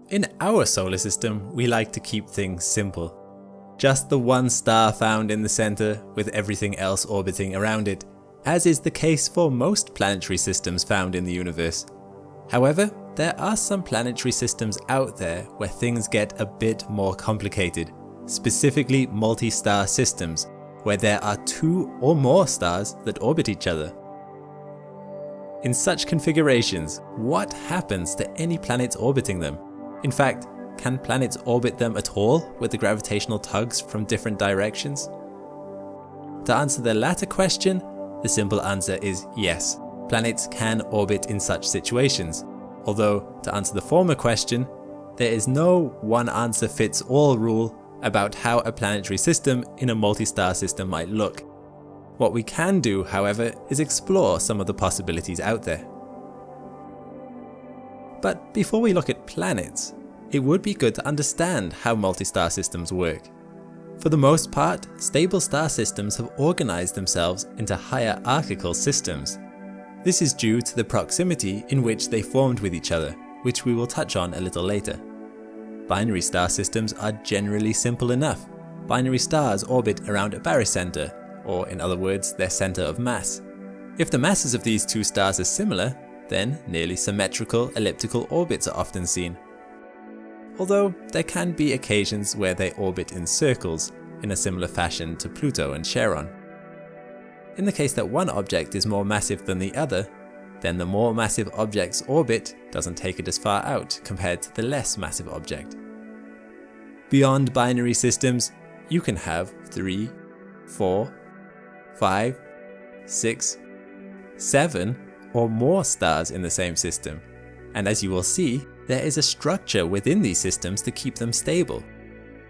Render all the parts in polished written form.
In our solar system, we like to keep things simple. Just the one star found in the center with everything else orbiting around it, as is the case for most planetary systems found in the universe. However, there are some planetary systems out there where things get a bit more complicated, specifically multi-star systems, where there are 2 or more stars that orbit each other. In such configurations, what happens to any planets orbiting them? In fact, can planets orbit them at all with the gravitational tugs from different directions? To answer the latter question, the simple answer is yes. Planets can orbit in such situations, although to answer the former question, there is no one-answer-fits-all rule about how a planetary system in a multi-star system might look. What we can do, however, is explore some of the possibilities out there. But before we look at planets, it would be good to understand how multi-star systems work. For the most part, stable star systems have organized themselves into hierarchical systems. This is due to the proximity in which they formed with each other, which we will touch on a little later. Binary star systems are generally simple enough. Binary stars orbit around a barycenter, or in other words, their center of mass. If the masses of these 2 stars are similar, then nearly symmetrical elliptical orbits are often seen. Although there can be occasions where they orbit in circles, in a similar fashion to Pluto and Charon. In the case that one object is more massive than the other, then the more massive object's orbit doesn't take it as far out compared to the less massive object. Beyond binary systems, you can have 3, 4, 5, 6, 7 or more stars in the same system, and as you will see, there is a structure within these systems to keep them stable.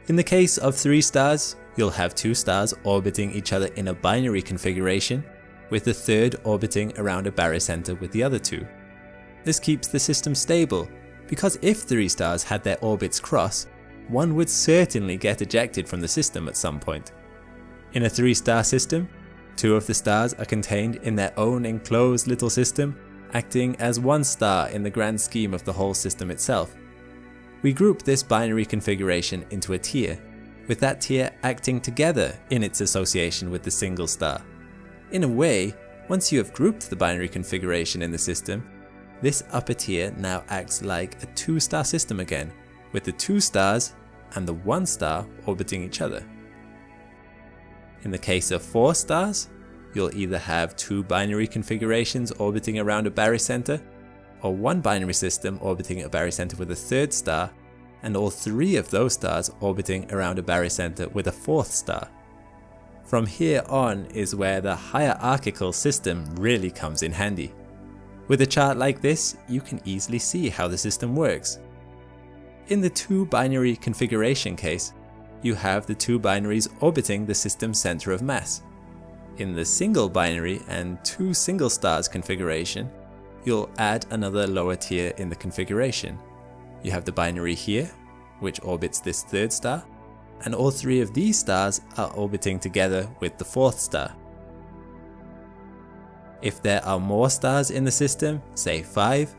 In the case of 3 stars, you'll have 2 stars orbiting each other in a binary configuration, with the third orbiting around a barycenter with the other 2. This keeps the system stable, because if 3 stars had their orbits cross, one would certainly get ejected from the system at some point. In a 3-star system, 2 of the stars are contained in their own enclosed little system, acting as 1 star in the grand scheme of the whole system itself. We group this binary configuration into a tier, with that tier acting together in its association with the single star. In a way, once you have grouped the binary configuration in the system, this upper tier now acts like a 2-star system again, with the 2 stars and the 1 star orbiting each other. In the case of 4 stars, you'll either have 2 binary configurations orbiting around a barycenter, or 1 binary system orbiting a barycenter with a 3rd star, and all 3 of those stars orbiting around a barycenter with a 4th star. From here on is where the hierarchical system really comes in handy. With a chart like this, you can easily see how the system works. In the 2 binary configuration case, you have the 2 binaries orbiting the system's center of mass. In the single binary and 2 single stars configuration, you'll add another lower tier in the configuration. You have the binary here, which orbits this 3rd star, and all 3 of these stars are orbiting together with the 4th star. If there are more stars in the system, say 5,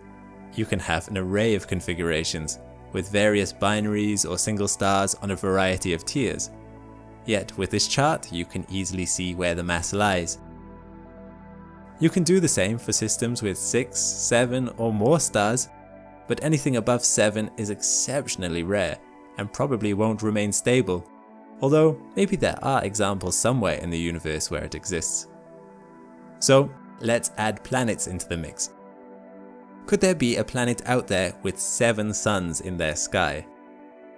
you can have an array of configurations, with various binaries or single stars on a variety of tiers. Yet with this chart, you can easily see where the mass lies. You can do the same for systems with 6, 7 or more stars, but anything above 7 is exceptionally rare and probably won't remain stable, although maybe there are examples somewhere in the universe where it exists. So let's add planets into the mix. Could there be a planet out there with 7 suns in their sky?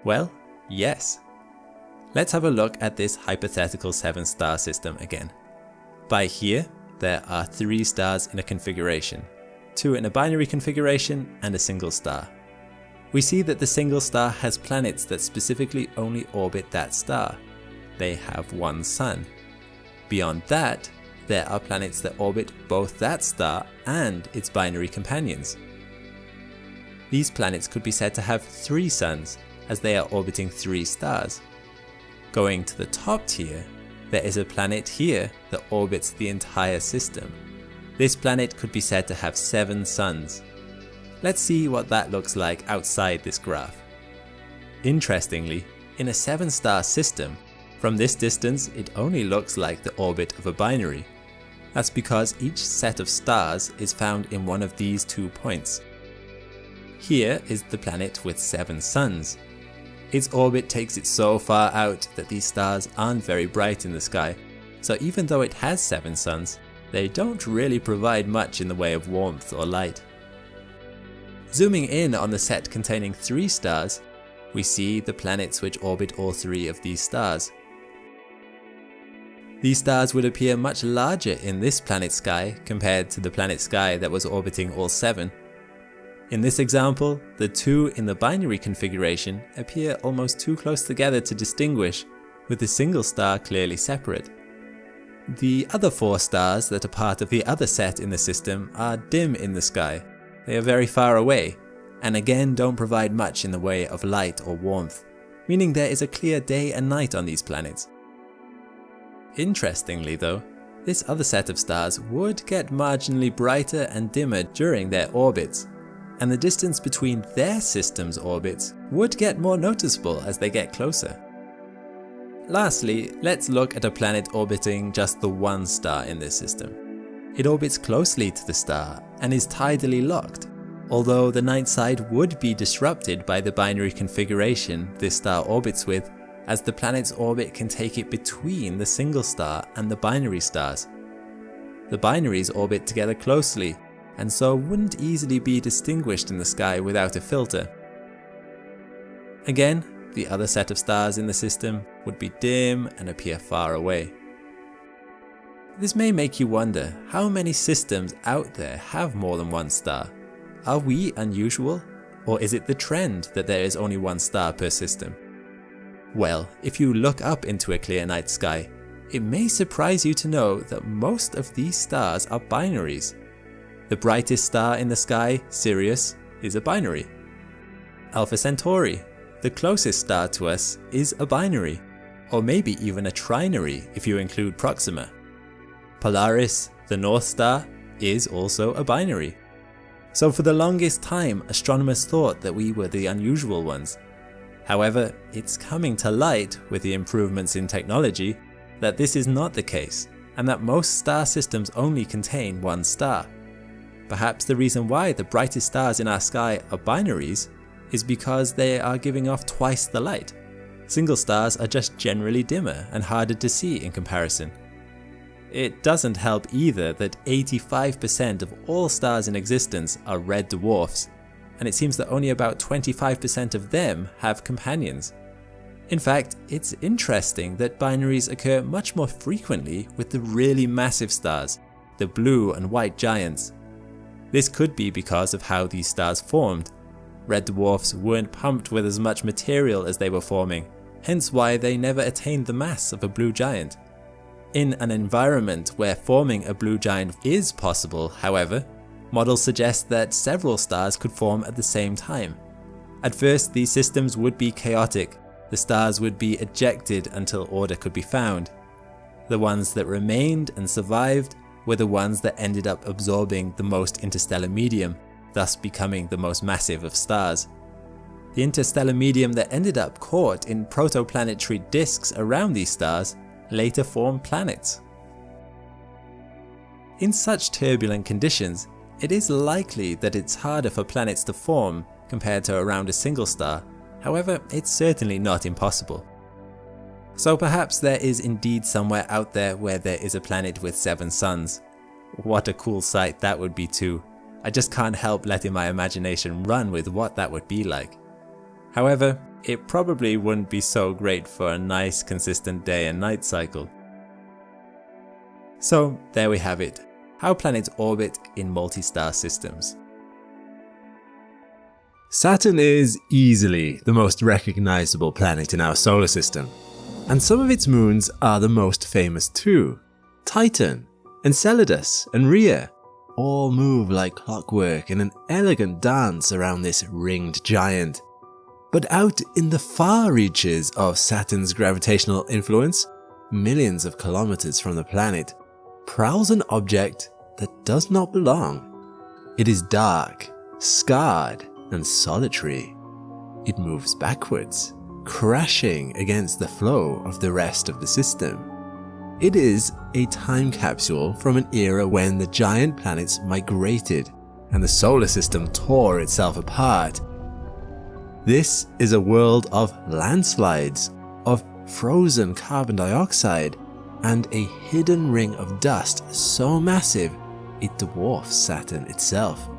Well, yes. Let's have a look at this hypothetical 7-star system again. By here, there are 3 stars in a configuration, 2 in a binary configuration and a single star. We see that the single star has planets that specifically only orbit that star. They have 1 sun. Beyond that, there are planets that orbit both that star and its binary companions. These planets could be said to have 3 suns, as they are orbiting 3 stars. Going to the top tier, there is a planet here that orbits the entire system. This planet could be said to have 7 suns. Let's see what that looks like outside this graph. Interestingly, in a 7-star system, from this distance it only looks like the orbit of a binary. That's because each set of stars is found in one of these 2 points. Here is the planet with 7 suns. Its orbit takes it so far out that these stars aren't very bright in the sky, so even though it has 7 suns, they don't really provide much in the way of warmth or light. Zooming in on the set containing 3 stars, we see the planets which orbit all 3 of these stars. These stars would appear much larger in this planet sky compared to the planet sky that was orbiting all 7. In this example, the 2 in the binary configuration appear almost too close together to distinguish, with the single star clearly separate. The other 4 stars that are part of the other set in the system are dim in the sky. They are very far away, and again don't provide much in the way of light or warmth, meaning there is a clear day and night on these planets. Interestingly though, this other set of stars would get marginally brighter and dimmer during their orbits, and the distance between their system's orbits would get more noticeable as they get closer. Lastly, let's look at a planet orbiting just the 1 star in this system. It orbits closely to the star and is tidally locked, although the night side would be disrupted by the binary configuration this star orbits with, as the planet's orbit can take it between the single star and the binary stars. The binaries orbit together closely, and so wouldn't easily be distinguished in the sky without a filter. Again, the other set of stars in the system would be dim and appear far away. This may make you wonder how many systems out there have more than 1 star. Are we unusual, or is it the trend that there is only 1 star per system? Well, if you look up into a clear night sky, it may surprise you to know that most of these stars are binaries. The brightest star in the sky, Sirius, is a binary. Alpha Centauri, the closest star to us, is a binary, or maybe even a trinary if you include Proxima. Polaris, the North Star, is also a binary. So for the longest time, astronomers thought that we were the unusual ones. However, it's coming to light with the improvements in technology that this is not the case, and that most star systems only contain 1 star. Perhaps the reason why the brightest stars in our sky are binaries is because they are giving off twice the light. Single stars are just generally dimmer and harder to see in comparison. It doesn't help either that 85% of all stars in existence are red dwarfs, and it seems that only about 25% of them have companions. In fact, it's interesting that binaries occur much more frequently with the really massive stars, the blue and white giants. This could be because of how these stars formed. Red dwarfs weren't pumped with as much material as they were forming, hence why they never attained the mass of a blue giant. In an environment where forming a blue giant is possible, however, models suggest that several stars could form at the same time. At first, these systems would be chaotic. The stars would be ejected until order could be found. The ones that remained and survived were the ones that ended up absorbing the most interstellar medium, thus becoming the most massive of stars. The interstellar medium that ended up caught in protoplanetary disks around these stars later formed planets. In such turbulent conditions, it is likely that it's harder for planets to form compared to around a single star. However, it's certainly not impossible. So perhaps there is indeed somewhere out there where there is a planet with 7 suns. What a cool sight that would be too. I just can't help letting my imagination run with what that would be like. However, it probably wouldn't be so great for a nice consistent day and night cycle. So there we have it, how planets orbit in multi-star systems. Saturn is easily the most recognizable planet in our solar system, and some of its moons are the most famous too. Titan, Enceladus and Rhea all move like clockwork in an elegant dance around this ringed giant. But out in the far reaches of Saturn's gravitational influence, millions of kilometers from the planet, prowls an object that does not belong. It is dark, scarred, and solitary. it moves backwards, crashing against the flow of the rest of the system. It is a time capsule from an era when the giant planets migrated and the solar system tore itself apart. This is a world of landslides, of frozen carbon dioxide, and a hidden ring of dust so massive it dwarfs Saturn itself.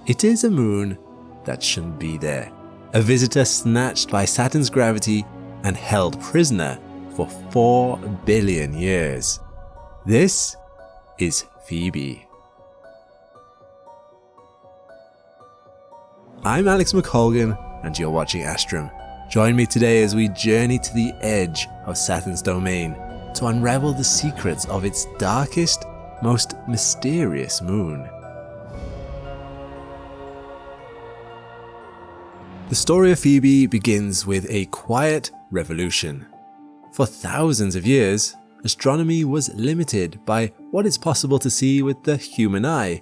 It is a moon that shouldn't be there, a visitor snatched by Saturn's gravity and held prisoner for 4 billion years. This is Phoebe. I'm Alex McColgan, and you're watching Astrum. Join me today as we journey to the edge of Saturn's domain to unravel the secrets of its darkest, most mysterious moon. The story of Phoebe begins with a quiet revolution. For thousands of years, astronomy was limited by what is possible to see with the human eye.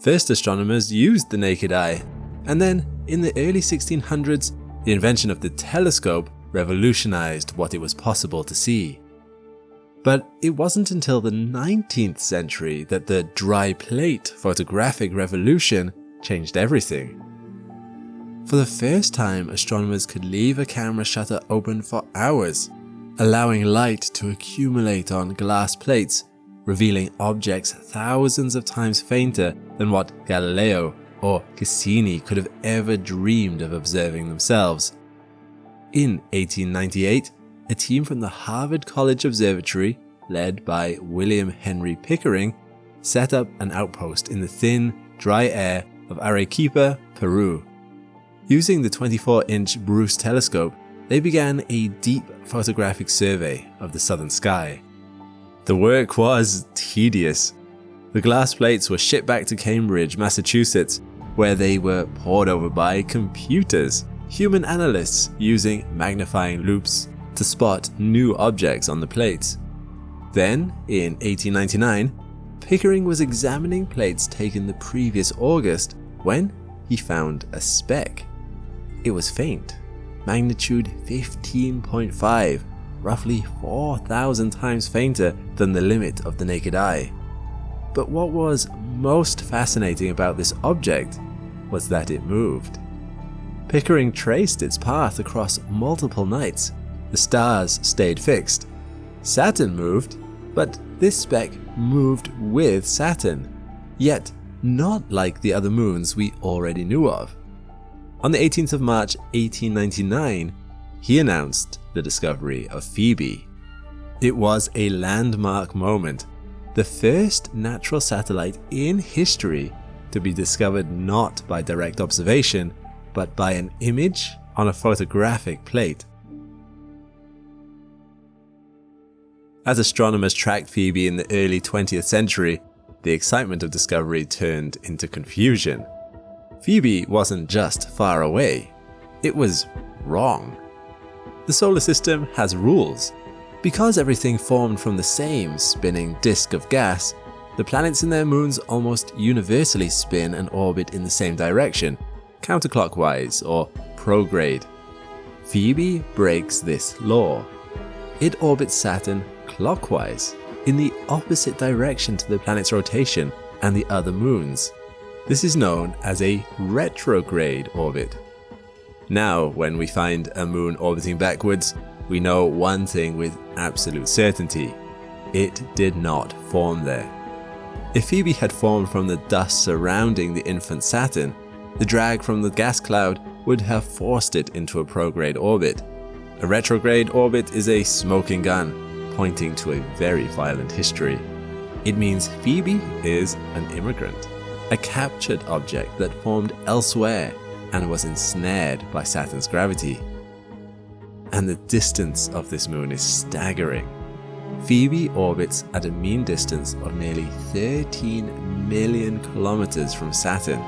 First astronomers used the naked eye, and then in the early 1600s, the invention of the telescope revolutionized what it was possible to see. But it wasn't until the 19th century that the dry plate photographic revolution changed everything. For the first time, astronomers could leave a camera shutter open for hours, allowing light to accumulate on glass plates, revealing objects thousands of times fainter than what Galileo or Cassini could have ever dreamed of observing themselves. In 1898, a team from the Harvard College Observatory, led by William Henry Pickering, set up an outpost in the thin, dry air of Arequipa, Peru. Using the 24-inch Bruce telescope, they began a deep photographic survey of the southern sky. The work was tedious. The glass plates were shipped back to Cambridge, Massachusetts, where they were pored over by computers, human analysts using magnifying loupes to spot new objects on the plates. Then, in 1899, Pickering was examining plates taken the previous August when he found a speck. It was faint, magnitude 15.5, roughly 4,000 times fainter than the limit of the naked eye. But what was most fascinating about this object was that it moved. Pickering traced its path across multiple nights. The stars stayed fixed. Saturn moved, but this speck moved with Saturn, yet not like the other moons we already knew of. On the 18th of March 1899, he announced the discovery of Phoebe. It was a landmark moment, the first natural satellite in history to be discovered not by direct observation, but by an image on a photographic plate. As astronomers tracked Phoebe in the early 20th century, the excitement of discovery turned into confusion. Phoebe wasn't just far away, it was wrong. The solar system has rules. Because everything formed from the same spinning disk of gas, the planets and their moons almost universally spin and orbit in the same direction, counterclockwise or prograde. Phoebe breaks this law. It orbits Saturn clockwise, in the opposite direction to the planet's rotation and the other moons. This is known as a retrograde orbit. Now, when we find a moon orbiting backwards, we know one thing with absolute certainty: it did not form there. If Phoebe had formed from the dust surrounding the infant Saturn, the drag from the gas cloud would have forced it into a prograde orbit. A retrograde orbit is a smoking gun, pointing to a very violent history. It means Phoebe is an immigrant, a captured object that formed elsewhere and was ensnared by Saturn's gravity. And the distance of this moon is staggering. Phoebe orbits at a mean distance of nearly 13 million kilometers from Saturn.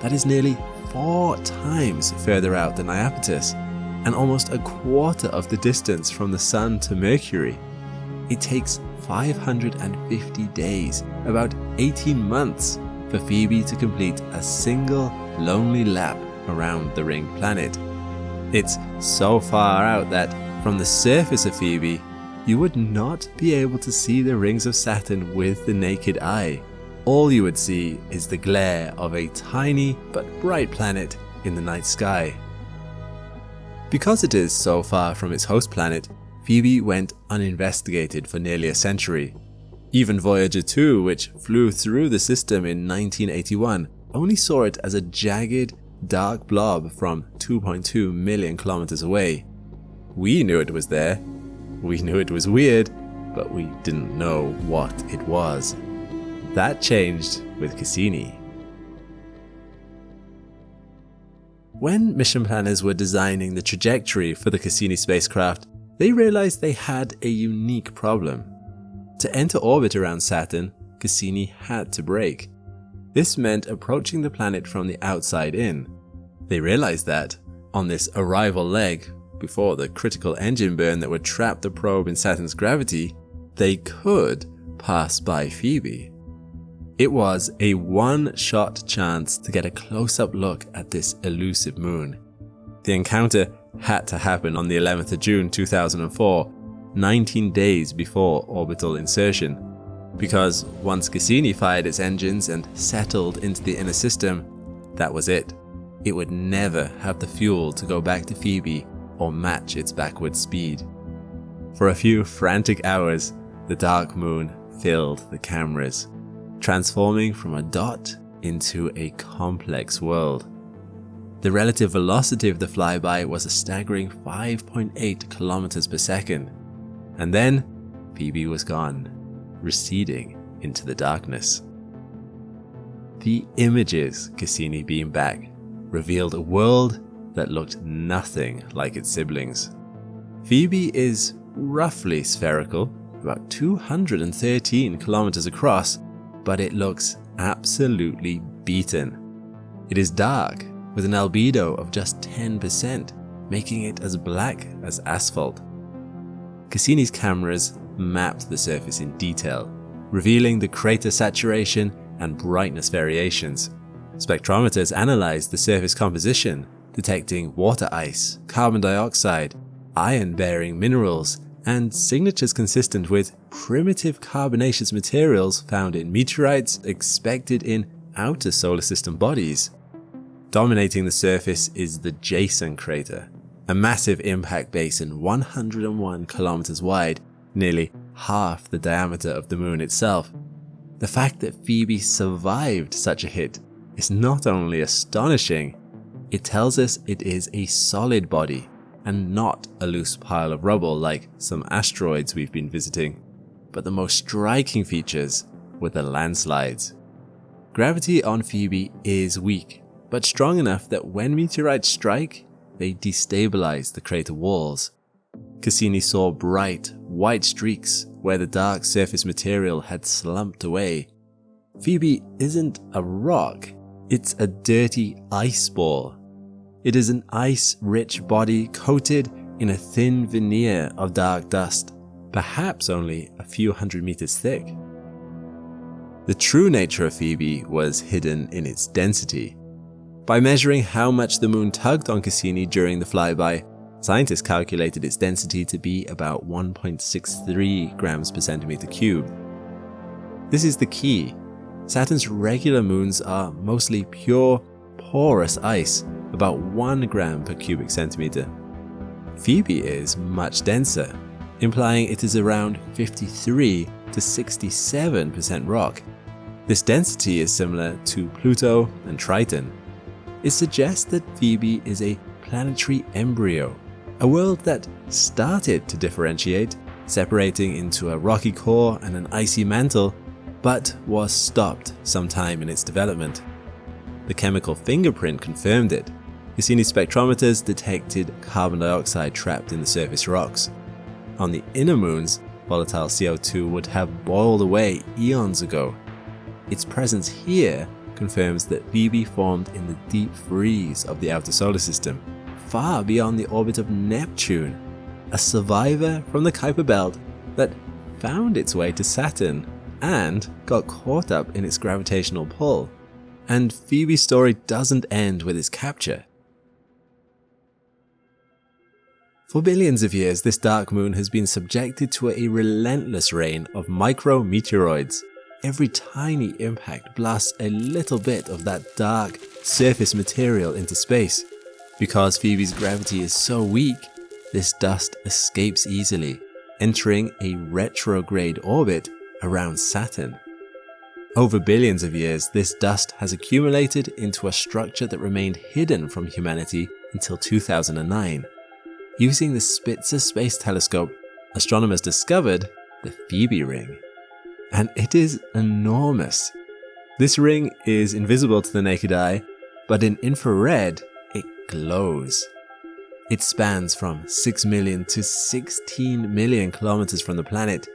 That is nearly 4 times further out than Iapetus, and almost a quarter of the distance from the Sun to Mercury. It takes 550 days, about 18 months, for Phoebe to complete a single lonely lap around the ringed planet. It's so far out that, from the surface of Phoebe, you would not be able to see the rings of Saturn with the naked eye. All you would see is the glare of a tiny but bright planet in the night sky. Because it is so far from its host planet, Phoebe went uninvestigated for nearly a century. Even Voyager 2, which flew through the system in 1981, only saw it as a jagged, dark blob from 2.2 million kilometers away. We knew it was there. We knew it was weird, but we didn't know what it was. That changed with Cassini. When mission planners were designing the trajectory for the Cassini spacecraft, they realized they had a unique problem. To enter orbit around Saturn, Cassini had to brake. This meant approaching the planet from the outside in. They realized that, on this arrival leg, before the critical engine burn that would trap the probe in Saturn's gravity, they could pass by Phoebe. It was a one-shot chance to get a close-up look at this elusive moon. The encounter had to happen on the 11th of June 2004, 19 days before orbital insertion, because once Cassini fired its engines and settled into the inner system, that was it. It would never have the fuel to go back to Phoebe or match its backward speed. For a few frantic hours, the dark moon filled the cameras, transforming from a dot into a complex world. The relative velocity of the flyby was a staggering 5.8 kilometers per second. And then, Phoebe was gone, receding into the darkness. The images Cassini beamed back revealed a world that looked nothing like its siblings. Phoebe is roughly spherical, about 213 kilometers across, but it looks absolutely beaten. It is dark, with an albedo of just 10%, making it as black as asphalt. Cassini's cameras mapped the surface in detail, revealing the crater saturation and brightness variations. Spectrometers analyzed the surface composition, detecting water ice, carbon dioxide, iron-bearing minerals, and signatures consistent with primitive carbonaceous materials found in meteorites expected in outer solar system bodies. Dominating the surface is the Jason crater, a massive impact basin 101 kilometers wide, nearly half the diameter of the moon itself. The fact that Phoebe survived such a hit is not only astonishing, it tells us it is a solid body and not a loose pile of rubble like some asteroids we've been visiting. But the most striking features were the landslides. Gravity on Phoebe is weak, but strong enough that when meteorites strike, they destabilize the crater walls. Cassini saw bright, white streaks where the dark surface material had slumped away. Phoebe isn't a rock, it's a dirty ice ball. It is an ice-rich body coated in a thin veneer of dark dust, perhaps only a few hundred meters thick. The true nature of Phoebe was hidden in its density. By measuring how much the moon tugged on Cassini during the flyby, scientists calculated its density to be about 1.63 grams per centimeter cubed. This is the key. Saturn's regular moons are mostly pure, porous ice, about 1 gram per cubic centimeter. Phoebe is much denser, implying it is around 53 to 67% rock. This density is similar to Pluto and Triton. It suggests that Phoebe is a planetary embryo, a world that started to differentiate, separating into a rocky core and an icy mantle, but was stopped sometime in its development. The chemical fingerprint confirmed it. Cassini spectrometers detected carbon dioxide trapped in the surface rocks. On the inner moons, volatile CO2 would have boiled away eons ago. Its presence here confirms that Phoebe formed in the deep freeze of the outer solar system, far beyond the orbit of Neptune, a survivor from the Kuiper Belt that found its way to Saturn and got caught up in its gravitational pull. And Phoebe's story doesn't end with its capture. For billions of years, this dark moon has been subjected to a relentless rain of micrometeoroids. Every tiny impact blasts a little bit of that dark surface material into space. Because Phoebe's gravity is so weak, this dust escapes easily, entering a retrograde orbit around Saturn. Over billions of years, this dust has accumulated into a structure that remained hidden from humanity until 2009. Using the Spitzer Space Telescope, astronomers discovered the Phoebe ring. And it is enormous. This ring is invisible to the naked eye, but in infrared, it glows. It spans from 6 million to 16 million kilometers from the planet.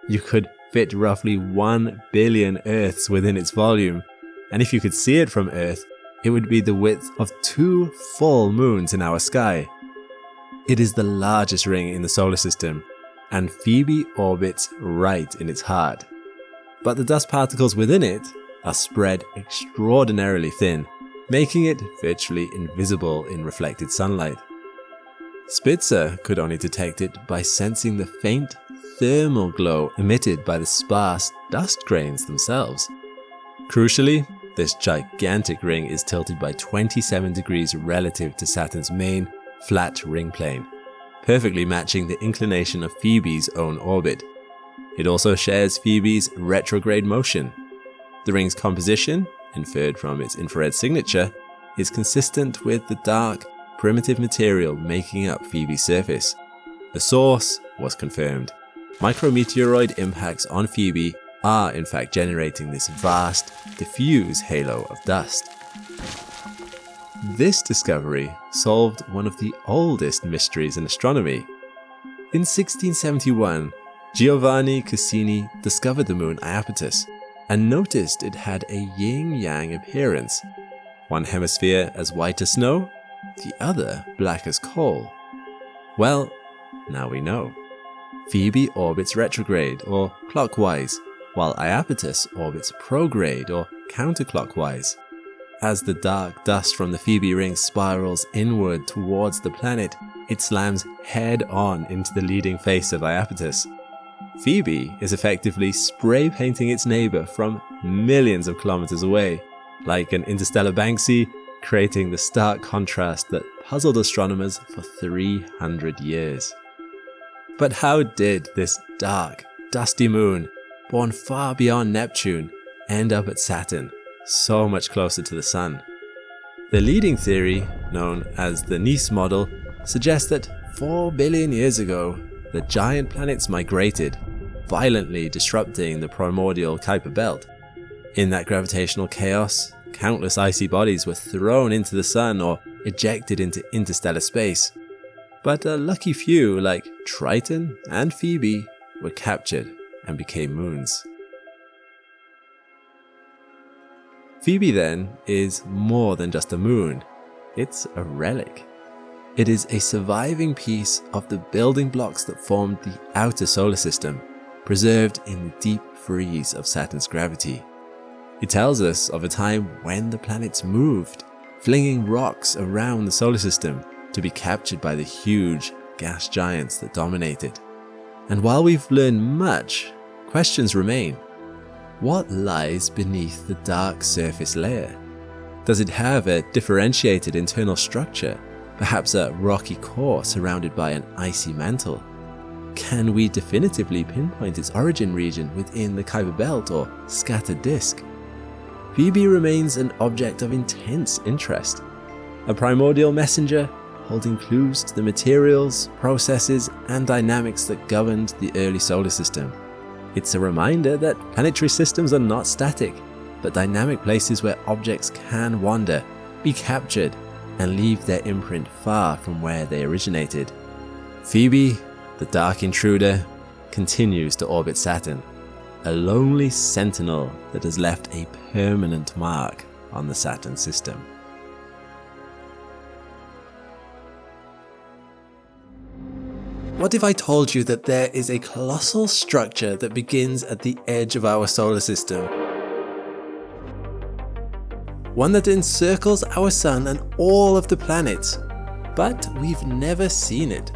You could fit roughly 1 billion Earths within its volume, and if you could see it from Earth, it would be the width of 2 full moons in our sky. It is the largest ring in the solar system, and Phoebe orbits right in its heart. But the dust particles within it are spread extraordinarily thin, making it virtually invisible in reflected sunlight. Spitzer could only detect it by sensing the faint thermal glow emitted by the sparse dust grains themselves. Crucially, this gigantic ring is tilted by 27 degrees relative to Saturn's main flat ring plane, perfectly matching the inclination of Phoebe's own orbit. It also shares Phoebe's retrograde motion. The ring's composition, inferred from its infrared signature, is consistent with the dark, primitive material making up Phoebe's surface. The source was confirmed. Micrometeoroid impacts on Phoebe are in fact generating this vast, diffuse halo of dust. This discovery solved one of the oldest mysteries in astronomy. In 1671, Giovanni Cassini discovered the moon Iapetus and noticed it had a yin-yang appearance, one hemisphere as white as snow, the other black as coal. Well, now we know. Phoebe orbits retrograde or clockwise, while Iapetus orbits prograde or counterclockwise. As the dark dust from the Phoebe ring spirals inward towards the planet, it slams head-on into the leading face of Iapetus. Phoebe is effectively spray painting its neighbor from millions of kilometers away, like an interstellar Banksy, creating the stark contrast that puzzled astronomers for 300 years. But how did this dark, dusty moon, born far beyond Neptune, end up at Saturn, so much closer to the Sun? The leading theory, known as the Nice model, suggests that 4 billion years ago, the giant planets migrated, violently disrupting the primordial Kuiper belt. In that gravitational chaos, countless icy bodies were thrown into the Sun or ejected into interstellar space. But a lucky few, like Triton and Phoebe, were captured and became moons. Phoebe then is more than just a moon. It's a relic. It is a surviving piece of the building blocks that formed the outer solar system, preserved in the deep freeze of Saturn's gravity. It tells us of a time when the planets moved, flinging rocks around the solar system to be captured by the huge gas giants that dominate it. And while we've learned much, questions remain. What lies beneath the dark surface layer? Does it have a differentiated internal structure, perhaps a rocky core surrounded by an icy mantle? Can we definitively pinpoint its origin region within the Kuiper belt or scattered disk? Phoebe remains an object of intense interest, a primordial messenger holding clues to the materials, processes, and dynamics that governed the early solar system. It's a reminder that planetary systems are not static, but dynamic places where objects can wander, be captured, and leave their imprint far from where they originated. Phoebe, the dark intruder, continues to orbit Saturn, a lonely sentinel that has left a permanent mark on the Saturn system. What if I told you that there is a colossal structure that begins at the edge of our solar system? One that encircles our sun and all of the planets, but we've never seen it.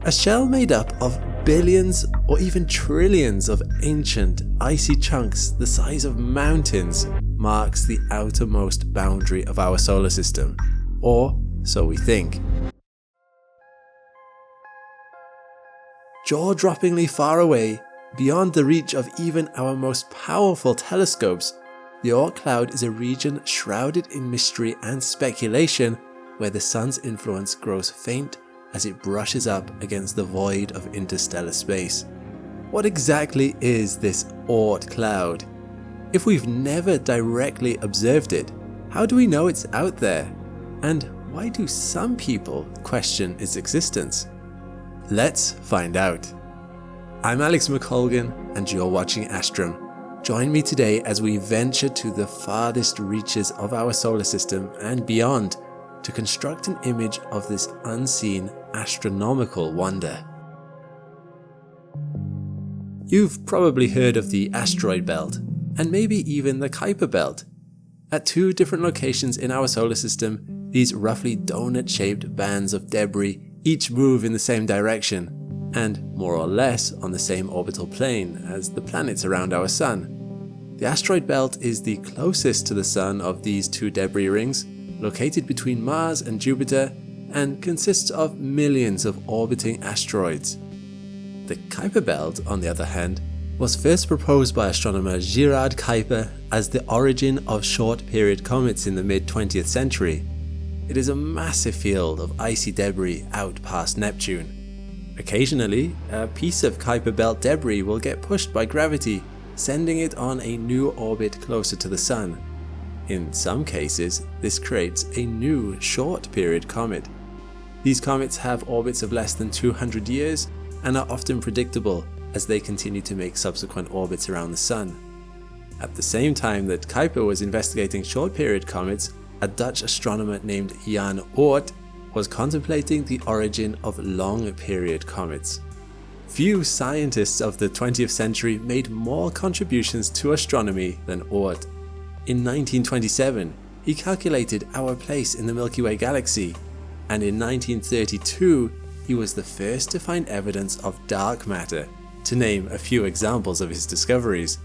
A shell made up of billions or even trillions of ancient icy chunks the size of mountains marks the outermost boundary of our solar system, or so we think. Jaw-droppingly far away, beyond the reach of even our most powerful telescopes, the Oort cloud is a region shrouded in mystery and speculation where the sun's influence grows faint as it brushes up against the void of interstellar space. What exactly is this Oort cloud? If we've never directly observed it, how do we know it's out there? And why do some people question its existence? Let's find out. I'm Alex McColgan and you're watching Astrum. Join me today as we venture to the farthest reaches of our solar system and beyond to construct an image of this unseen astronomical wonder. You've probably heard of the asteroid belt, and maybe even the Kuiper belt. At two different locations in our solar system, these roughly donut-shaped bands of debris each move in the same direction, and more or less on the same orbital plane as the planets around our Sun. The asteroid belt is the closest to the Sun of these two debris rings, located between Mars and Jupiter, and consists of millions of orbiting asteroids. The Kuiper belt, on the other hand, was first proposed by astronomer Gerard Kuiper as the origin of short-period comets in the mid-20th century. It is a massive field of icy debris out past Neptune. Occasionally, a piece of Kuiper belt debris will get pushed by gravity, sending it on a new orbit closer to the Sun. In some cases, this creates a new short-period comet. These comets have orbits of less than 200 years and are often predictable as they continue to make subsequent orbits around the Sun. At the same time that Kuiper was investigating short-period comets, a Dutch astronomer named Jan Oort was contemplating the origin of long-period comets. Few scientists of the 20th century made more contributions to astronomy than Oort. In 1927, he calculated our place in the Milky Way galaxy, and in 1932, he was the first to find evidence of dark matter, to name a few examples of his discoveries.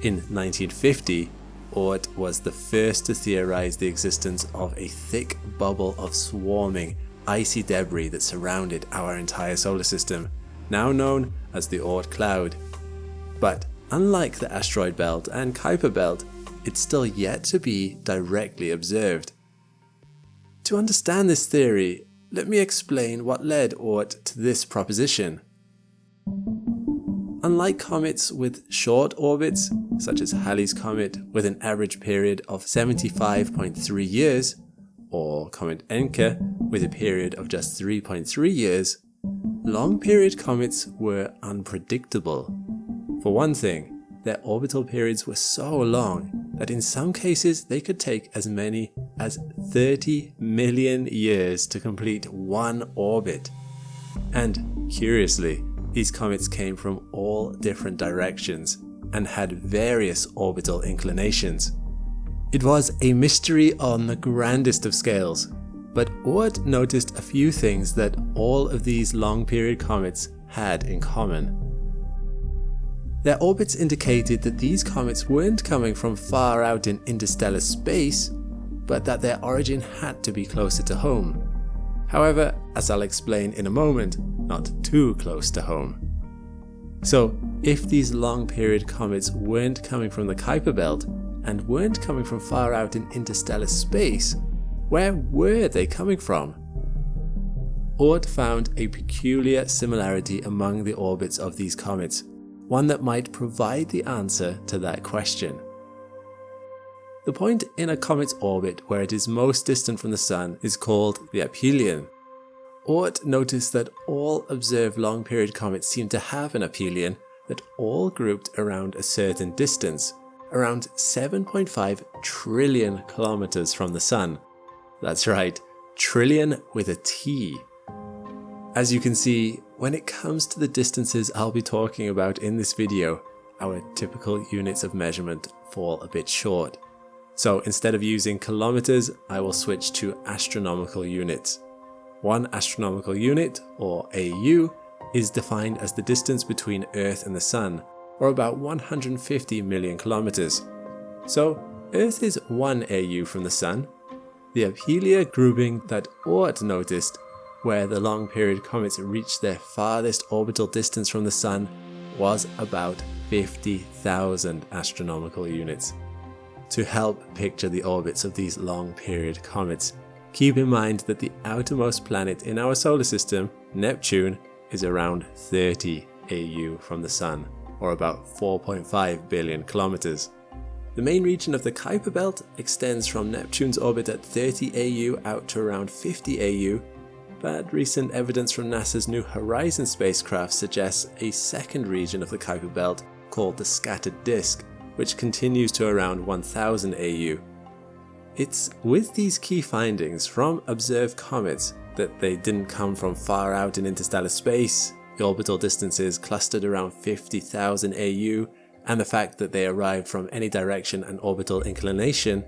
In 1950, Oort was the first to theorize the existence of a thick bubble of swarming, icy debris that surrounded our entire solar system, now known as the Oort cloud. But unlike the asteroid belt and Kuiper belt, it's still yet to be directly observed. To understand this theory, let me explain what led Oort to this proposition. Unlike comets with short orbits, such as Halley's Comet with an average period of 75.3 years, or Comet Encke with a period of just 3.3 years, long-period comets were unpredictable. For one thing, their orbital periods were so long that in some cases they could take as many as 30 million years to complete one orbit. And curiously, these comets came from all different directions and had various orbital inclinations. It was a mystery on the grandest of scales, but Oort noticed a few things that all of these long-period comets had in common. Their orbits indicated that these comets weren't coming from far out in interstellar space, but that their origin had to be closer to home. However, as I'll explain in a moment, not too close to home. So, if these long-period comets weren't coming from the Kuiper belt and weren't coming from far out in interstellar space, where were they coming from? Oort found a peculiar similarity among the orbits of these comets, one that might provide the answer to that question. The point in a comet's orbit where it is most distant from the Sun is called the aphelion. Oort noticed that all observed long-period comets seem to have an aphelion that all grouped around a certain distance, around 7.5 trillion kilometers from the Sun. That's right, trillion with a T. As you can see, when it comes to the distances I'll be talking about in this video, our typical units of measurement fall a bit short. So instead of using kilometers, I will switch to astronomical units. 1 astronomical unit, or AU, is defined as the distance between Earth and the Sun, or about 150 million kilometers. So Earth is 1 AU from the Sun. The aphelion grouping that Oort noticed, where the long period comets reached their farthest orbital distance from the Sun, was about 50,000 astronomical units. To help picture the orbits of these long period comets, keep in mind that the outermost planet in our solar system, Neptune, is around 30 AU from the Sun, or about 4.5 billion kilometers. The main region of the Kuiper Belt extends from Neptune's orbit at 30 AU out to around 50 AU, but recent evidence from NASA's New Horizons spacecraft suggests a second region of the Kuiper Belt called the Scattered Disk, which continues to around 1000 AU. It's with these key findings from observed comets that they didn't come from far out in interstellar space, the orbital distances clustered around 50,000 AU, and the fact that they arrived from any direction and orbital inclination,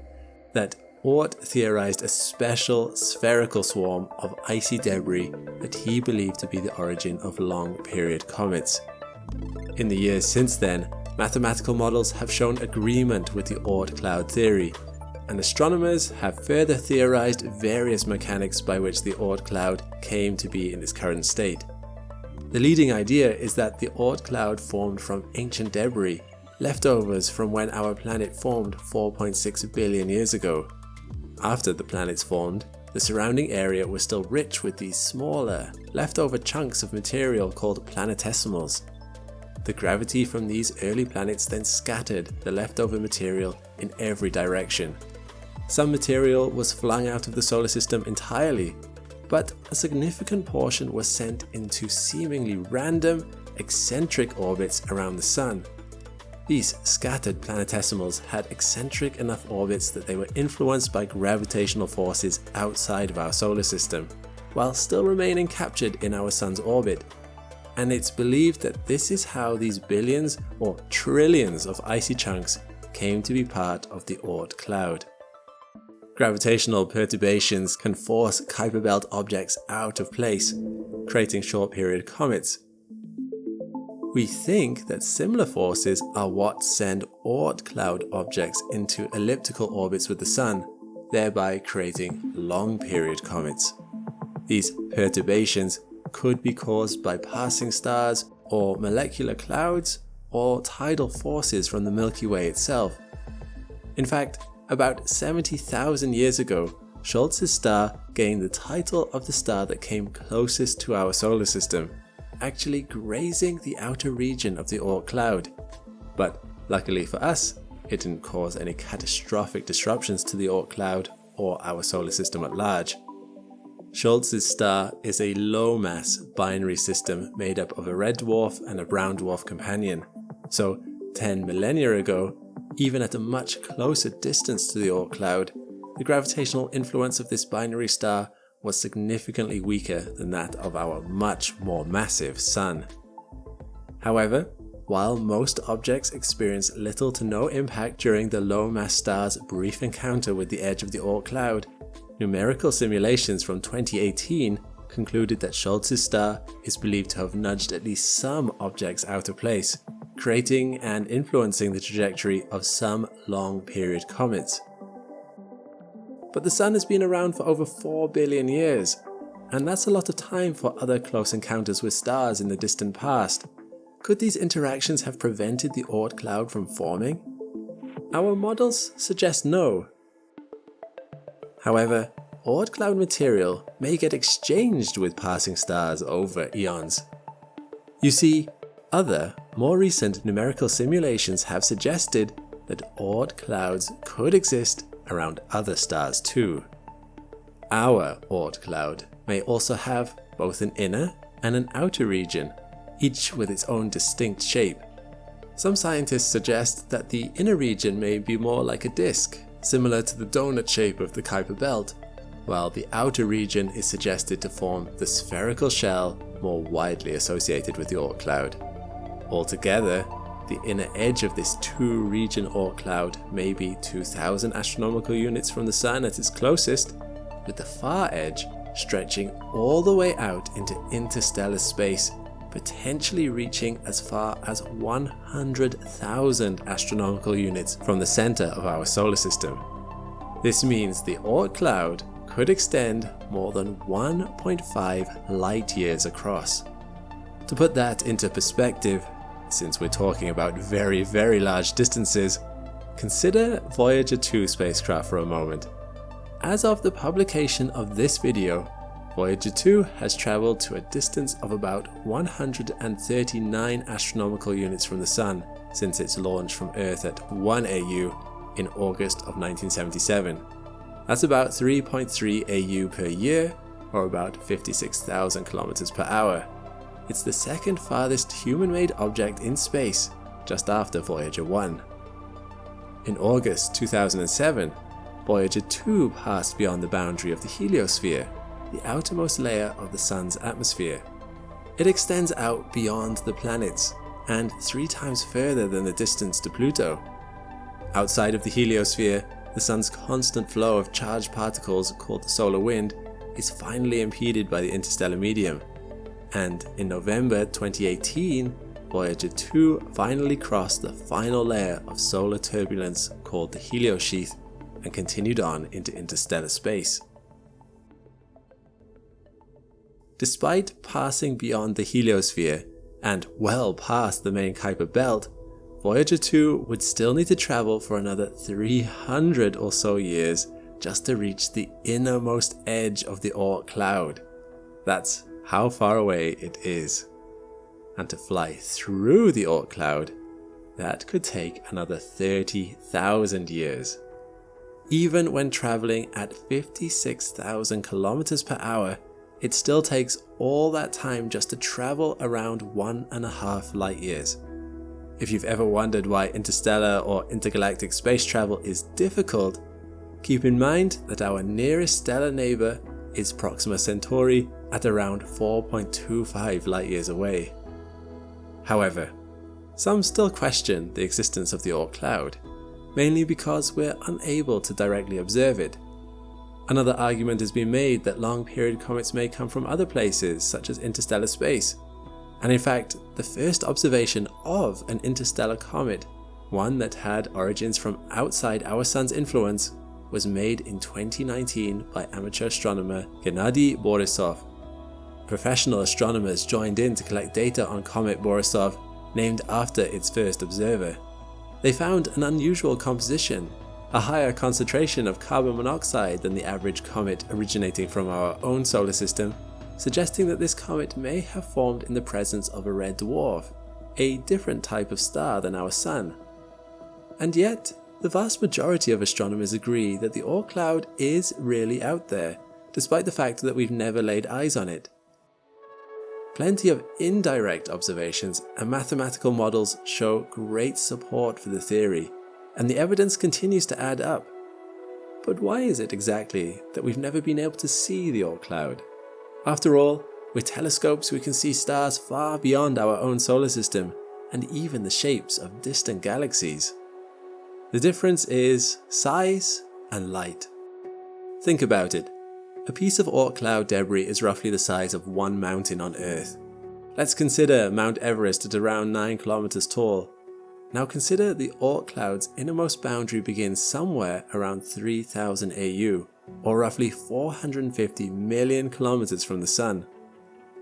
that Oort theorized a special spherical swarm of icy debris that he believed to be the origin of long period comets. In the years since then, mathematical models have shown agreement with the Oort cloud theory, and astronomers have further theorized various mechanics by which the Oort cloud came to be in its current state. The leading idea is that the Oort cloud formed from ancient debris, leftovers from when our planet formed 4.6 billion years ago. After the planets formed, the surrounding area was still rich with these smaller, leftover chunks of material called planetesimals. The gravity from these early planets then scattered the leftover material in every direction. Some material was flung out of the solar system entirely, but a significant portion was sent into seemingly random, eccentric orbits around the Sun. These scattered planetesimals had eccentric enough orbits that they were influenced by gravitational forces outside of our solar system, while still remaining captured in our Sun's orbit. And it's believed that this is how these billions or trillions of icy chunks came to be part of the Oort cloud. Gravitational perturbations can force Kuiper Belt objects out of place, creating short-period comets. We think that similar forces are what send Oort cloud objects into elliptical orbits with the Sun, thereby creating long-period comets. These perturbations could be caused by passing stars or molecular clouds or tidal forces from the Milky Way itself. In fact, about 70,000 years ago, Schultz's star gained the title of the star that came closest to our solar system, actually grazing the outer region of the Oort cloud. But luckily for us, it didn't cause any catastrophic disruptions to the Oort cloud or our solar system at large. Schultz's star is a low-mass binary system made up of a red dwarf and a brown dwarf companion. So 10 millennia ago, even at a much closer distance to the Oort cloud, the gravitational influence of this binary star was significantly weaker than that of our much more massive Sun. However, while most objects experience little to no impact during the low-mass star's brief encounter with the edge of the Oort cloud, numerical simulations from 2018 concluded that Schultz's star is believed to have nudged at least some objects out of place, creating and influencing the trajectory of some long-period comets. But the Sun has been around for over 4 billion years, and that's a lot of time for other close encounters with stars in the distant past. Could these interactions have prevented the Oort cloud from forming? Our models suggest no. However, Oort cloud material may get exchanged with passing stars over eons. You see, other, more recent numerical simulations have suggested that Oort clouds could exist around other stars too. Our Oort cloud may also have both an inner and an outer region, each with its own distinct shape. Some scientists suggest that the inner region may be more like a disk, similar to the donut shape of the Kuiper Belt, while the outer region is suggested to form the spherical shell more widely associated with the Oort cloud. Altogether, the inner edge of this two-region Oort cloud may be 2,000 astronomical units from the Sun at its closest, with the far edge stretching all the way out into interstellar space, potentially reaching as far as 100,000 astronomical units from the center of our solar system. This means the Oort cloud could extend more than 1.5 light years across. To put that into perspective, since we're talking about very, very large distances, consider Voyager 2 spacecraft for a moment. As of the publication of this video, Voyager 2 has traveled to a distance of about 139 astronomical units from the Sun since its launch from Earth at 1 AU in August of 1977. That's about 3.3 AU per year, or about 56,000 kilometers per hour. It's the second farthest human-made object in space, just after Voyager 1. In August 2007, Voyager 2 passed beyond the boundary of the heliosphere, the outermost layer of the Sun's atmosphere. It extends out beyond the planets, and 3 times further than the distance to Pluto. Outside of the heliosphere, the Sun's constant flow of charged particles, called the solar wind, is finally impeded by the interstellar medium. And in November 2018, Voyager 2 finally crossed the final layer of solar turbulence called the heliosheath and continued on into interstellar space. Despite passing beyond the heliosphere and well past the main Kuiper belt, Voyager 2 would still need to travel for another 300 or so years just to reach the innermost edge of the Oort cloud. That's how far away it is. And to fly through the Oort cloud, that could take another 30,000 years. Even when traveling at 56,000 kilometers per hour, it still takes all that time just to travel around 1.5 light years. If you've ever wondered why interstellar or intergalactic space travel is difficult, keep in mind that our nearest stellar neighbor is Proxima Centauri at around 4.25 light years away. However, some still question the existence of the Oort cloud, mainly because we're unable to directly observe it. Another argument has been made that long-period comets may come from other places, such as interstellar space. And in fact, the first observation of an interstellar comet, one that had origins from outside our Sun's influence, was made in 2019 by amateur astronomer Gennady Borisov. Professional astronomers joined in to collect data on comet Borisov, named after its first observer. They found an unusual composition, a higher concentration of carbon monoxide than the average comet originating from our own solar system, suggesting that this comet may have formed in the presence of a red dwarf, a different type of star than our Sun. And yet, the vast majority of astronomers agree that the Oort cloud is really out there, despite the fact that we've never laid eyes on it. Plenty of indirect observations and mathematical models show great support for the theory, and the evidence continues to add up. But why is it exactly that we've never been able to see the Oort cloud? After all, with telescopes we can see stars far beyond our own solar system, and even the shapes of distant galaxies. The difference is size and light. Think about it. A piece of Oort cloud debris is roughly the size of one mountain on Earth. Let's consider Mount Everest at around 9 kilometers tall. Now consider the Oort cloud's innermost boundary begins somewhere around 3000 AU, or roughly 450 million kilometers from the Sun.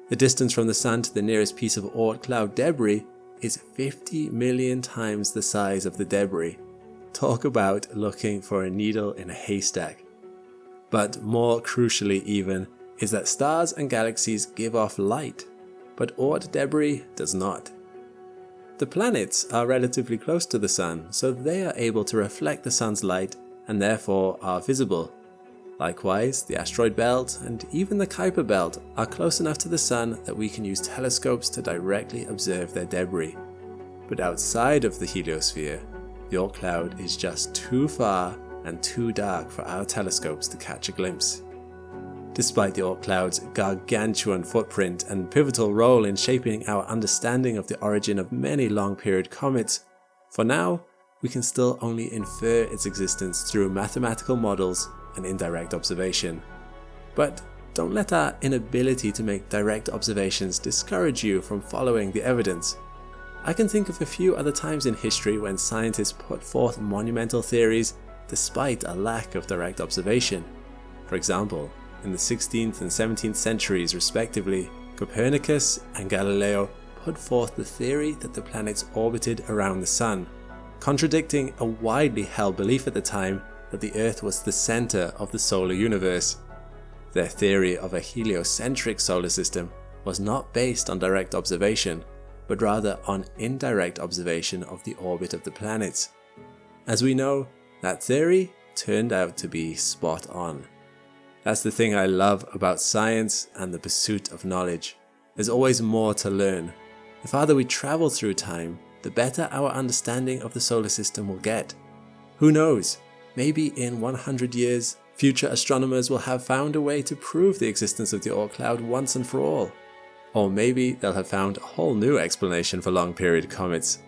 The distance from the Sun to the nearest piece of Oort cloud debris is 50 million times the size of the debris. Talk about looking for a needle in a haystack. But more crucially even, is that stars and galaxies give off light, but Oort debris does not. The planets are relatively close to the Sun, so they are able to reflect the Sun's light and therefore are visible. Likewise, the asteroid belt and even the Kuiper belt are close enough to the Sun that we can use telescopes to directly observe their debris. But outside of the heliosphere, the Oort cloud is just too far and too dark for our telescopes to catch a glimpse. Despite the Oort cloud's gargantuan footprint and pivotal role in shaping our understanding of the origin of many long-period comets, for now, we can still only infer its existence through mathematical models and indirect observation. But don't let our inability to make direct observations discourage you from following the evidence. I can think of a few other times in history when scientists put forth monumental theories despite a lack of direct observation. For example, in the 16th and 17th centuries respectively, Copernicus and Galileo put forth the theory that the planets orbited around the Sun, contradicting a widely held belief at the time that the Earth was the centre of the solar universe. Their theory of a heliocentric solar system was not based on direct observation, but rather on indirect observation of the orbit of the planets. As we know, that theory turned out to be spot on. That's the thing I love about science and the pursuit of knowledge. There's always more to learn. The farther we travel through time, the better our understanding of the solar system will get. Who knows? Maybe in 100 years, future astronomers will have found a way to prove the existence of the Oort cloud once and for all. Or maybe they'll have found a whole new explanation for long-period comets.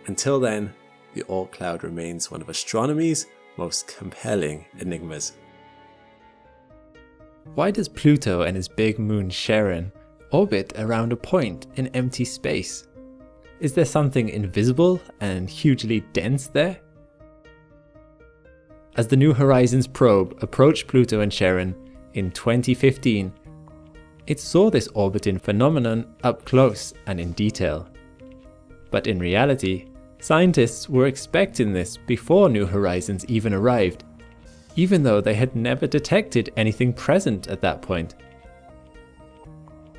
Until then, the Oort cloud remains one of astronomy's most compelling enigmas. Why does Pluto and his big moon Charon orbit around a point in empty space? Is there something invisible and hugely dense there? As the New Horizons probe approached Pluto and Charon in 2015, it saw this orbiting phenomenon up close and in detail. But in reality, scientists were expecting this before New Horizons even arrived, even though they had never detected anything present at that point.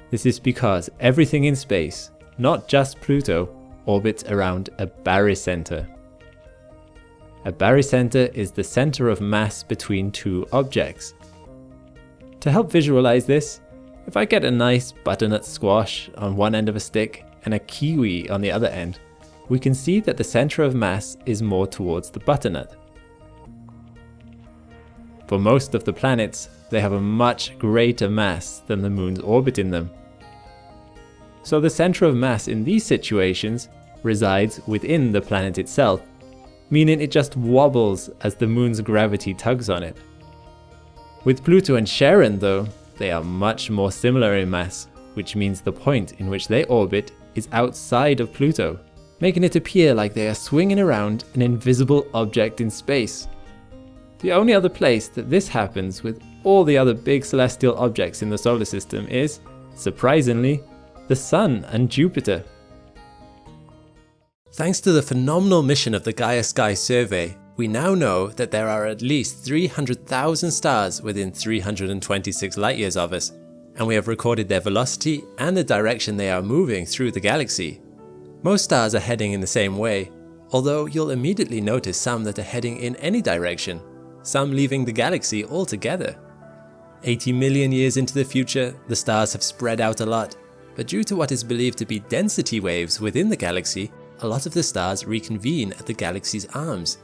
This is because everything in space, not just Pluto, orbits around a barycenter. A barycenter is the center of mass between two objects. To help visualize this, if I get a nice butternut squash on one end of a stick and a kiwi on the other end, we can see that the center of mass is more towards the butternut. For most of the planets, they have a much greater mass than the moons orbiting them. So the center of mass in these situations resides within the planet itself, meaning it just wobbles as the moon's gravity tugs on it. With Pluto and Charon though, they are much more similar in mass, which means the point in which they orbit is outside of Pluto, making it appear like they are swinging around an invisible object in space. The only other place that this happens with all the other big celestial objects in the solar system is, surprisingly, the Sun and Jupiter. Thanks to the phenomenal mission of the Gaia Sky Survey, we now know that there are at least 300,000 stars within 326 light years of us, and we have recorded their velocity and the direction they are moving through the galaxy. Most stars are heading in the same way, although you'll immediately notice some that are heading in any direction, some leaving the galaxy altogether. 80 million years into the future, the stars have spread out a lot, but due to what is believed to be density waves within the galaxy, a lot of the stars reconvene at the galaxy's arms.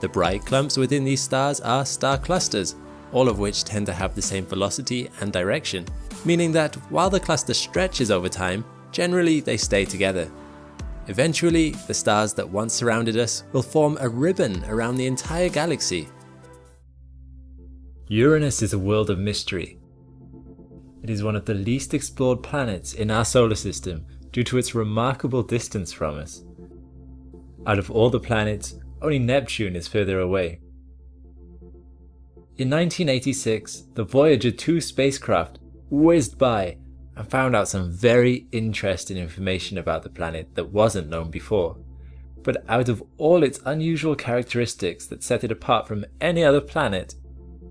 The bright clumps within these stars are star clusters, all of which tend to have the same velocity and direction, meaning that while the cluster stretches over time, generally they stay together. Eventually, the stars that once surrounded us will form a ribbon around the entire galaxy. Uranus is a world of mystery. It is one of the least explored planets in our solar system due to its remarkable distance from us. Out of all the planets, only Neptune is further away. In 1986, the Voyager 2 spacecraft whizzed by and found out some very interesting information about the planet that wasn't known before. But out of all its unusual characteristics that set it apart from any other planet,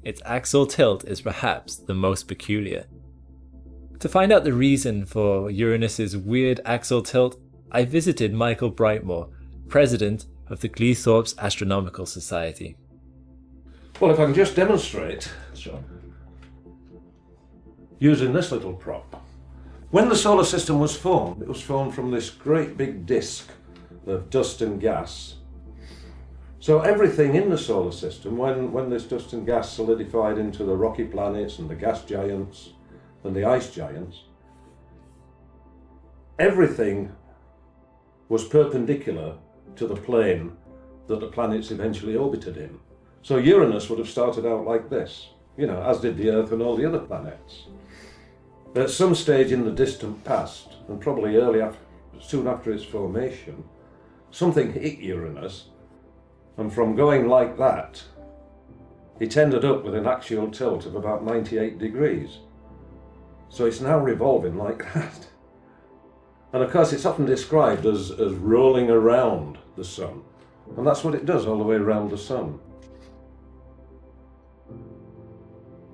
its axial tilt is perhaps the most peculiar. To find out the reason for Uranus's weird axial tilt, I visited Michael Brightmore, president of the Cleethorpes Astronomical Society. Well, if I can just demonstrate, John, using this little prop. When the solar system was formed, it was formed from this great big disk of dust and gas. So everything in the solar system, when this dust and gas solidified into the rocky planets and the gas giants and the ice giants, everything was perpendicular to the plane that the planets eventually orbited in. So Uranus would have started out like this. as did the Earth and all the other planets. At some stage in the distant past, and probably soon after its formation, something hit Uranus, and from going like that, it ended up with an axial tilt of about 98 degrees. So it's now revolving like that. And of course it's often described as rolling around the Sun, and that's what it does all the way around the Sun.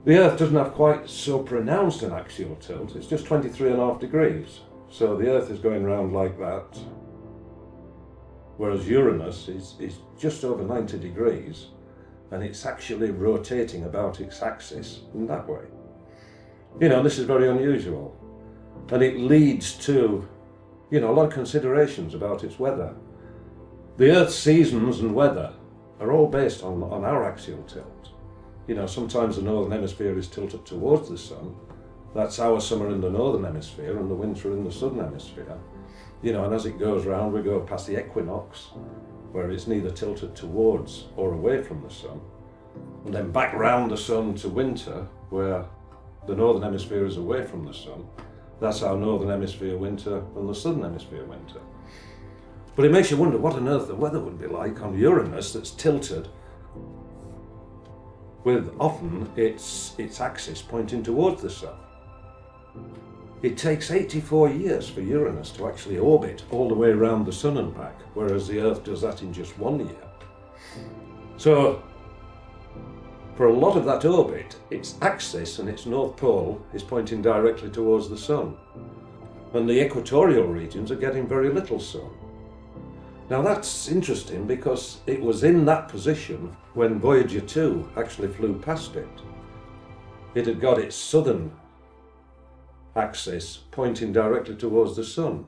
The Earth doesn't have quite so pronounced an axial tilt, it's just 23.5 degrees. So the Earth is going round like that, whereas Uranus is just over 90 degrees, and it's actually rotating about its axis in that way. This is very unusual, and it leads to, a lot of considerations about its weather. The Earth's seasons and weather are all based on our axial tilt. Sometimes the northern hemisphere is tilted towards the Sun. That's our summer in the northern hemisphere and the winter in the southern hemisphere. And as it goes round, we go past the equinox, where it's neither tilted towards or away from the Sun. And then back round the Sun to winter, where the northern hemisphere is away from the Sun. That's our northern hemisphere winter and the southern hemisphere winter. But it makes you wonder what on earth the weather would be like on Uranus that's tilted with often its axis pointing towards the Sun. It takes 84 years for Uranus to actually orbit all the way around the Sun and back, whereas the Earth does that in just 1 year. So, for a lot of that orbit, its axis and its north pole is pointing directly towards the Sun. And the equatorial regions are getting very little sun. Now that's interesting because it was in that position when Voyager 2 actually flew past it. It had got its southern axis pointing directly towards the Sun.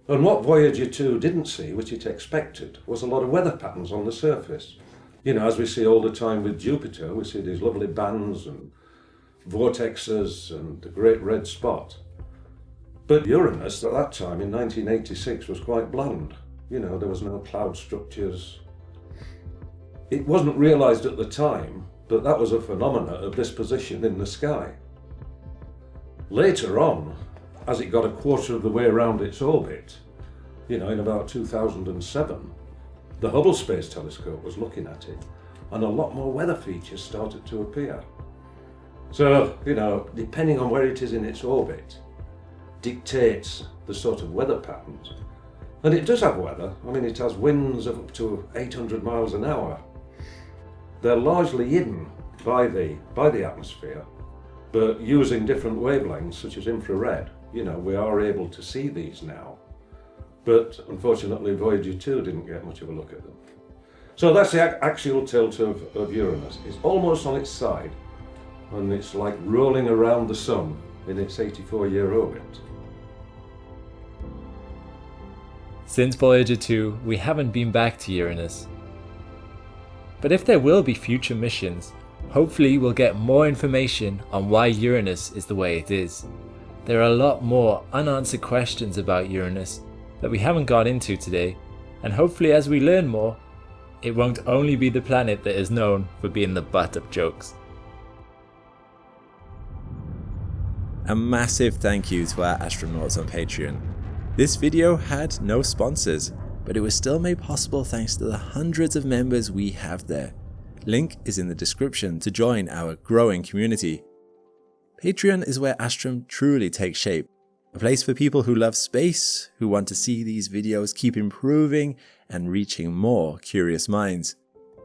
And what Voyager 2 didn't see, which it expected, was a lot of weather patterns on the surface. As we see all the time with Jupiter, we see these lovely bands and vortexes and the great red spot. But Uranus at that time in 1986 was quite bland. There was no cloud structures. It wasn't realised at the time that that was a phenomena of this position in the sky. Later on, as it got a quarter of the way around its orbit, in about 2007, the Hubble Space Telescope was looking at it, and a lot more weather features started to appear. So, depending on where it is in its orbit, dictates the sort of weather patterns. And it does have weather. It has winds of up to 800 miles an hour. They're largely hidden by the atmosphere, but using different wavelengths, such as infrared, we are able to see these now. But unfortunately, Voyager 2 didn't get much of a look at them. So that's the axial tilt of Uranus. It's almost on its side, and it's like rolling around the Sun in its 84-year orbit. Since Voyager 2, we haven't been back to Uranus. But if there will be future missions, hopefully we'll get more information on why Uranus is the way it is. There are a lot more unanswered questions about Uranus that we haven't got into today, and hopefully as we learn more, it won't only be the planet that is known for being the butt of jokes. A massive thank you to our astronauts on Patreon. This video had no sponsors, but it was still made possible thanks to the hundreds of members we have there. Link is in the description to join our growing community. Patreon is where Astrum truly takes shape. A place for people who love space, who want to see these videos keep improving and reaching more curious minds.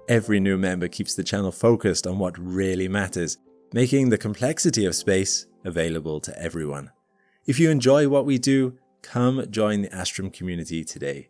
Every new member keeps the channel focused on what really matters, making the complexity of space available to everyone. If you enjoy what we do, come join the Astrum community today.